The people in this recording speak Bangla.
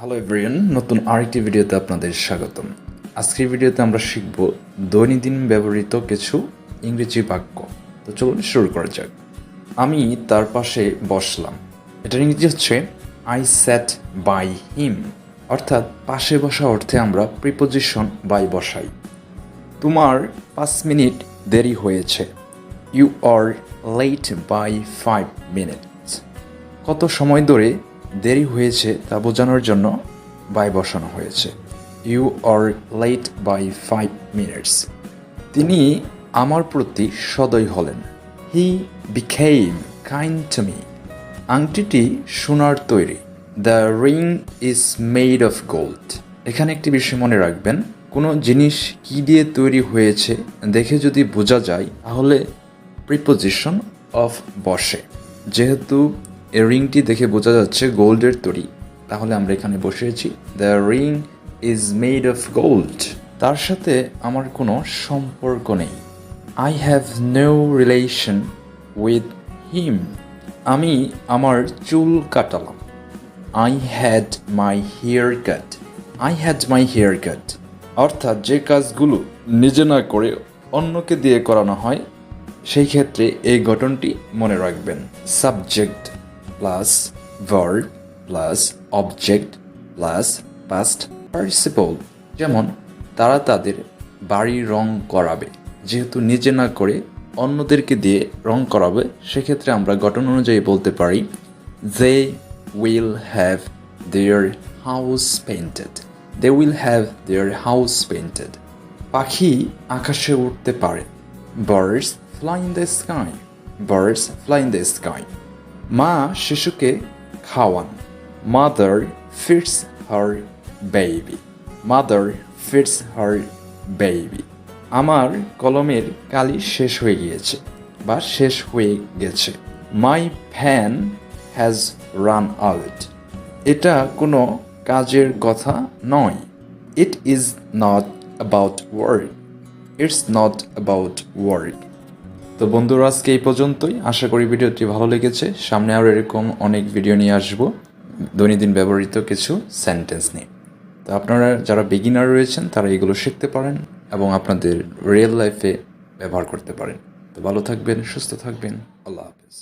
হ্যালো এভরিওয়ান, নতুন আরেকটি ভিডিওতে আপনাদের স্বাগতম। আজকের ভিডিওতে আমরা শিখব দৈনন্দিন ব্যবহৃত কিছু ইংরেজি বাক্য। তো চলুন শুরু করা যাক। আমি তার পাশে বসলাম। এটার ইংরেজি হচ্ছে আই স্যাট বাই হিম, অর্থাৎ পাশে বসা অর্থে আমরা প্রিপোজিশন বাই বসাই। তোমার 5 মিনিট দেরি হয়েছে। You are late by 5 minutes. কত সময় ধরে দেরি হয়েছে তা বোঝানোর জন্য বাই বসানো হয়েছে। You are late by 5 minutes. তিনি আমার প্রতি সদয় হলেন। He became kind to me. আংটিটি সোনার তৈরি। The ring is made of gold. এখানে একটি বিষয় মনে রাখবেন, কোনো জিনিস কি দিয়ে তৈরি হয়েছে দেখে যদি বোঝা যায় তাহলে প্রিপোজিশন অফ বসে। যেহেতু এই রিংটি দেখে বোঝা যাচ্ছে গোল্ডের তৈরি, তাহলে আমরা এখানে বসিয়েছি the ring is made of gold. তার সাথে আমার কোনো সম্পর্ক নেই। I have no relation with him. আমি আমার চুল কাটালাম। I had my hair cut. I had my hair cut অর্থাৎ যে কাজগুলো নিজে না করে অন্যকে দিয়ে করানো হয় সেই ক্ষেত্রে এই গঠনটি মনে রাখবেন। Subject plus verb plus object plus past participle. যেমন তারা তাদের বাড়ি রং করাবে, যেহেতু নিজে না করে অন্যদেরকে দিয়ে রং করাবে সেক্ষেত্রে আমরা গঠন অনুযায়ী বলতে পারি they will have their house painted. They will have their house painted. পাখি আকাশে উঠতে পারে। Birds fly in the sky. Birds fly in the sky. মা শিশুকে খাওয়ান। Mother feeds her baby. Mother feeds her baby. আমার কলমের কালি শেষ হয়ে গিয়েছে বা শেষ হয়ে গেছে। মাই ফ্যান হ্যাজ রান আউট। এটা কোনো কাজের কথা নয়। It is not about work. It's not about work. তো বন্ধুরা, আজকে এই পর্যন্তই। আশা করি ভিডিওটি ভালো লেগেছে। সামনে আরও এরকম অনেক ভিডিও নিয়ে আসবো দৈনন্দিন ব্যবহৃত কিছু সেন্টেন্স নিয়ে। তো আপনারা যারা বিগিনার রয়েছেন তারা এগুলো শিখতে পারেন এবং আপনাদের রিয়েল লাইফে ব্যবহার করতে পারেন। তো ভালো থাকবেন, সুস্থ থাকবেন। আল্লাহ হাফেজ।